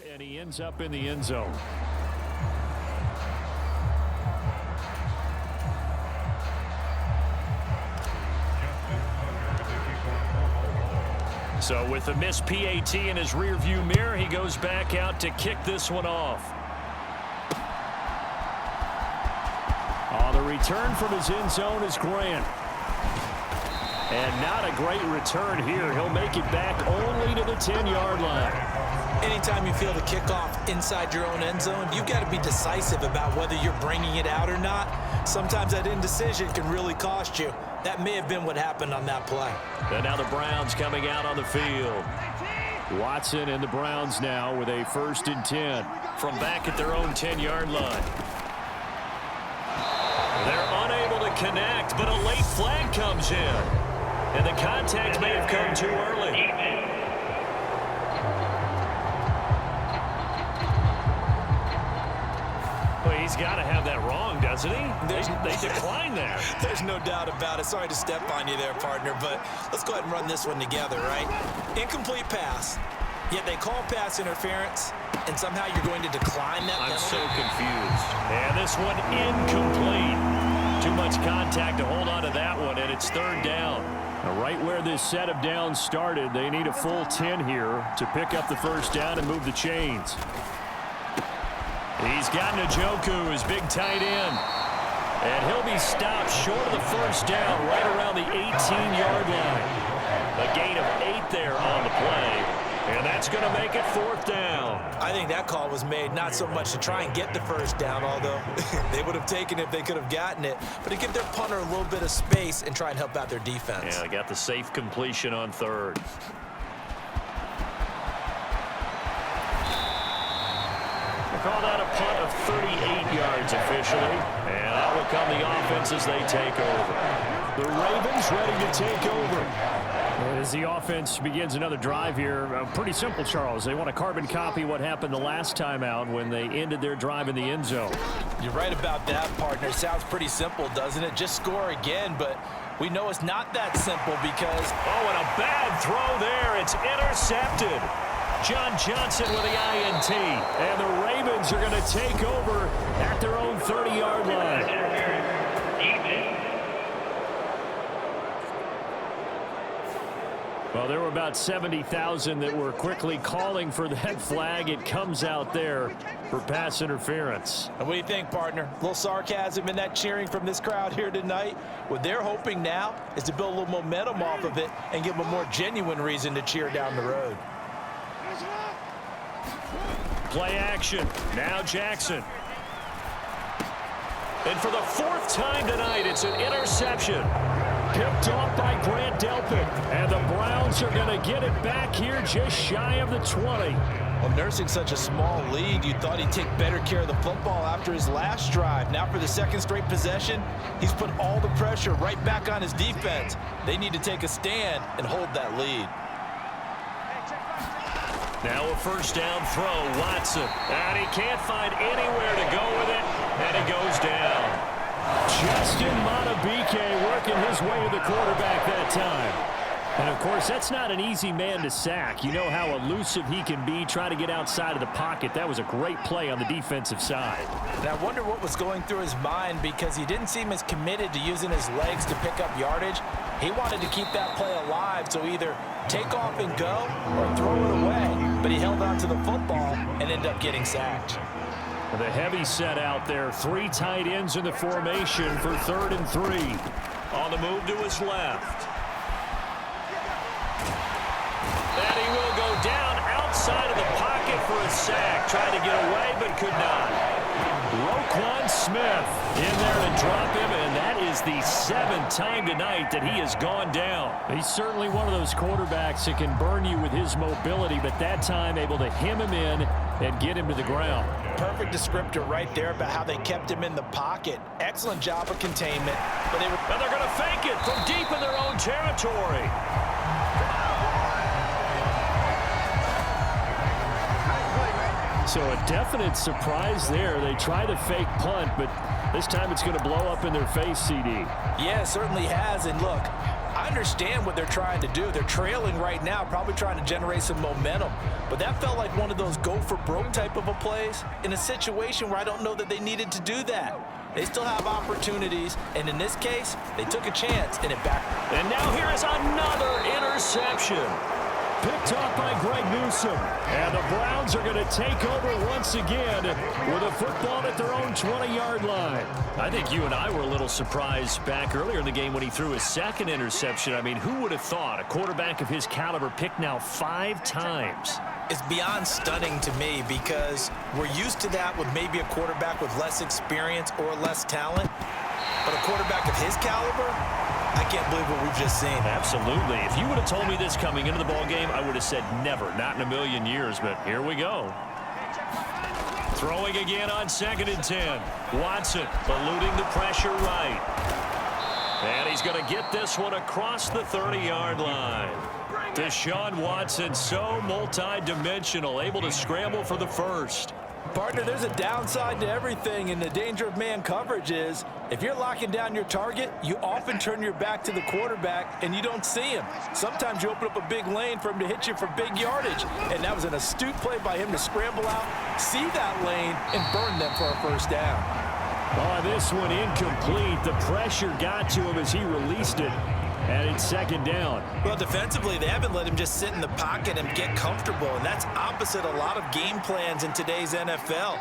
And he ends up in the end zone. So with the missed PAT in his rearview mirror, he goes back out to kick this one off. The return from his end zone is Grant. And not a great return here. He'll make it back only to the 10-yard line. Anytime you feel the kickoff inside your own end zone, you've got to be decisive about whether you're bringing it out or not. Sometimes that indecision can really cost you. That may have been what happened on that play. And now the Browns coming out on the field. Watson and the Browns now with a 1st and 10 from back at their own 10-yard line. They're unable to connect, but a late flag comes in. And the contact may have come too early. Well, he's got to have that wrong, doesn't he? They decline there. There's no doubt about it. Sorry to step on you there, partner, but let's go ahead and run this one together, right? Incomplete pass, yet they call pass interference, and somehow you're going to decline that penalty. I'm so confused. And this one incomplete. Too much contact to hold on to that one, and it's 3rd down. Now, right where this set of downs started, they need a full 10 here to pick up the 1st down and move the chains. He's got Njoku, his big tight end. And he'll be stopped short of the 1st down right around the 18-yard line. A gain of 8 there on the play. And that's going to make it 4th down. I think that call was made not so much to try and get the 1st down, although they would have taken it if they could have gotten it, but to give their punter a little bit of space and try and help out their defense. Yeah, they got the safe completion on 3rd. Call that a punt of 38 yards officially. And out will come the offense as they take over. The Ravens ready to take over. As the offense begins another drive here, pretty simple, Charles. They want to carbon copy what happened the last time out when they ended their drive in the end zone. You're right about that, partner. Sounds pretty simple, doesn't it? Just score again, but we know it's not that simple because... Oh, and a bad throw there. It's intercepted. John Johnson with the INT. And the Ravens are going to take over at their own 30-yard line. Well, there were about 70,000 that were quickly calling for that flag. It comes out there for pass interference. And what do you think, partner? A little sarcasm in that cheering from this crowd here tonight. What they're hoping now is to build a little momentum off of it and give them a more genuine reason to cheer down the road. Play action. Now Jackson. And for the 4th time tonight, it's an interception. Picked off by Grant Delpit. And the Browns are going to get it back here just shy of the 20. Well, nursing such a small lead, you thought he'd take better care of the football after his last drive. Now for the 2nd straight possession, he's put all the pressure right back on his defense. They need to take a stand and hold that lead. Now a 1st down throw, Watson. And he can't find anywhere to go with it, and it goes down. Justin Madubuike working his way to the quarterback that time. And, of course, that's not an easy man to sack. You know how elusive he can be, trying to get outside of the pocket. That was a great play on the defensive side. And I wonder what was going through his mind because he didn't seem as committed to using his legs to pick up yardage. He wanted to keep that play alive, so either take off and go or throw it away. But he held on to the football and ended up getting sacked. The heavy set out there. 3 tight ends in the formation for 3rd and 3. On the move to his left. And he will go down outside of the pocket for a sack. Tried to get away, but could not. Roquan Smith in there to drop him, and that is the 7th time tonight that he has gone down. He's certainly one of those quarterbacks that can burn you with his mobility, but that time able to hem him in and get him to the ground. Perfect descriptor right there about how they kept him in the pocket. Excellent job of containment. But they're going to fake it from deep in their own territory. So a definite surprise there. They try the fake punt, but this time it's going to blow up in their face, CD. Yeah, it certainly has. And look, I understand what they're trying to do. They're trailing right now, probably trying to generate some momentum. But that felt like one of those go-for-broke type of a plays in a situation where I don't know that they needed to do that. They still have opportunities, and in this case, they took a chance, and it backed. And now here is another interception. Picked off by Greg Newsome. And the Browns are going to take over once again with a football at their own 20-yard line. I think you and I were a little surprised back earlier in the game when he threw his second interception. I mean, who would have thought a quarterback of his caliber picked now 5 times? It's beyond stunning to me because we're used to that with maybe a quarterback with less experience or less talent. But a quarterback of his caliber, I can't believe what we've just seen. Absolutely. If you would have told me this coming into the ballgame, I would have said never, not in a million years, but here we go. Throwing again on 2nd and 10. Watson eluding the pressure right. And he's going to get this one across the 30-yard line. Deshaun Watson, so multi-dimensional, able to scramble for the first. Partner, there's a downside to everything, and the danger of man coverage is if you're locking down your target, you often turn your back to the quarterback and you don't see him. Sometimes you open up a big lane for him to hit you for big yardage, and that was an astute play by him to scramble out, see that lane, and burn them for a first down. Oh, this one incomplete. The pressure got to him as he released it. And it's 2nd down. Well, defensively, they haven't let him just sit in the pocket and get comfortable, and that's opposite a lot of game plans in today's NFL.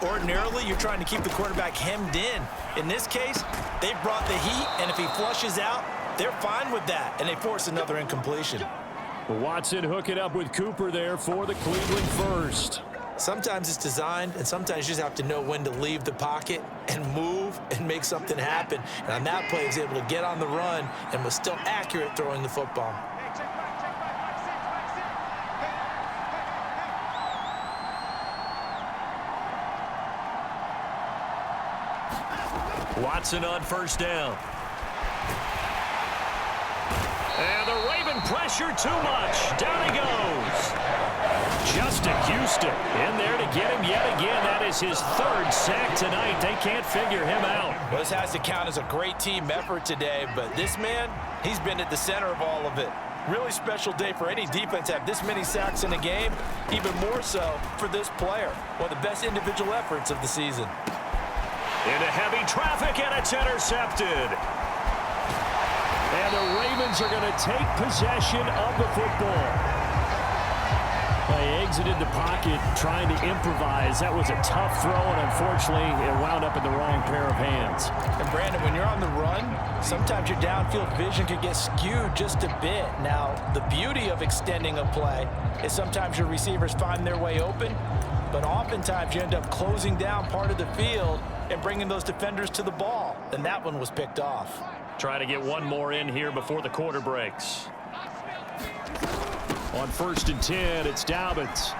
Ordinarily, you're trying to keep the quarterback hemmed in. In this case, they brought the heat, and if he flushes out, they're fine with that, and they force another incompletion. Watson hooking up with Cooper there for the Cleveland first. Sometimes it's designed, and sometimes you just have to know when to leave the pocket and move and make something happen. And on that play, he was able to get on the run and was still accurate throwing the football. Watson on 1st down. And the Raven pressure too much. Down he goes. Justin Houston in there to get him yet again. That is his 3rd sack tonight. They can't figure him out. Well, this has to count as a great team effort today, but this man, he's been at the center of all of it. Really special day for any defense to have this many sacks in a game, even more so for this player. One of the best individual efforts of the season. Into heavy traffic, and it's intercepted. And the Ravens are going to take possession of the football. They exited the pocket trying to improvise. That was a tough throw, and unfortunately, it wound up in the wrong pair of hands. And Brandon, when you're on the run, sometimes your downfield vision can get skewed just a bit. Now, the beauty of extending a play is sometimes your receivers find their way open, but oftentimes you end up closing down part of the field and bringing those defenders to the ball. And that one was picked off. Try to get one more in here before the quarter breaks. On 1st and 10, it's Dobbins.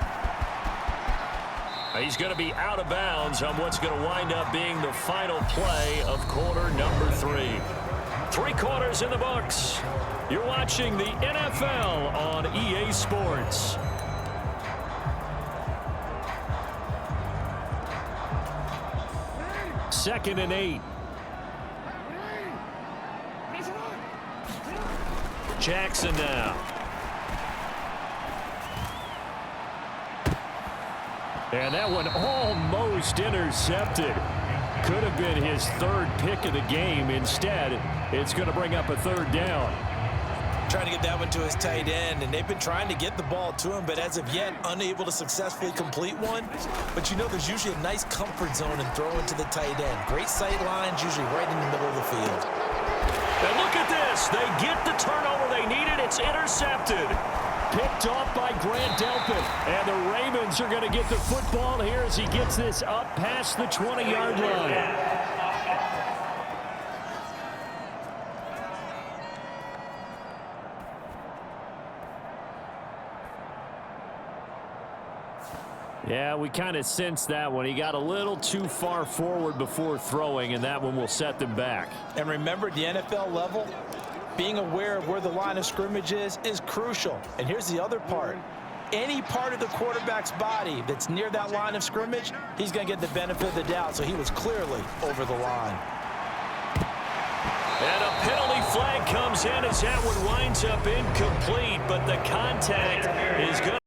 He's going to be out of bounds on what's going to wind up being the final play of quarter number 3. 3 quarters in the books. You're watching the NFL on EA Sports. Second and 8. Jackson now. And that one almost intercepted. Could have been his 3rd pick of the game. Instead, it's going to bring up a 3rd down. Trying to get that one to his tight end, and they've been trying to get the ball to him, but as of yet, unable to successfully complete one. But you know there's usually a nice comfort zone in throwing to the tight end. Great sight lines, usually right in the middle of the field. And look at this. They get the turnover they needed. It's intercepted. Picked off by Grant Delpit. And the Ravens are going to get the football here as he gets this up past the 20-yard line. Yeah, we kind of sensed that one. He got a little too far forward before throwing, and that one will set them back. And remember, at the NFL level, being aware of where the line of scrimmage is crucial. And here's the other part. Any part of the quarterback's body that's near that line of scrimmage, he's going to get the benefit of the doubt. So he was clearly over the line. And a penalty flag comes in as that one winds up incomplete, but the contact is good.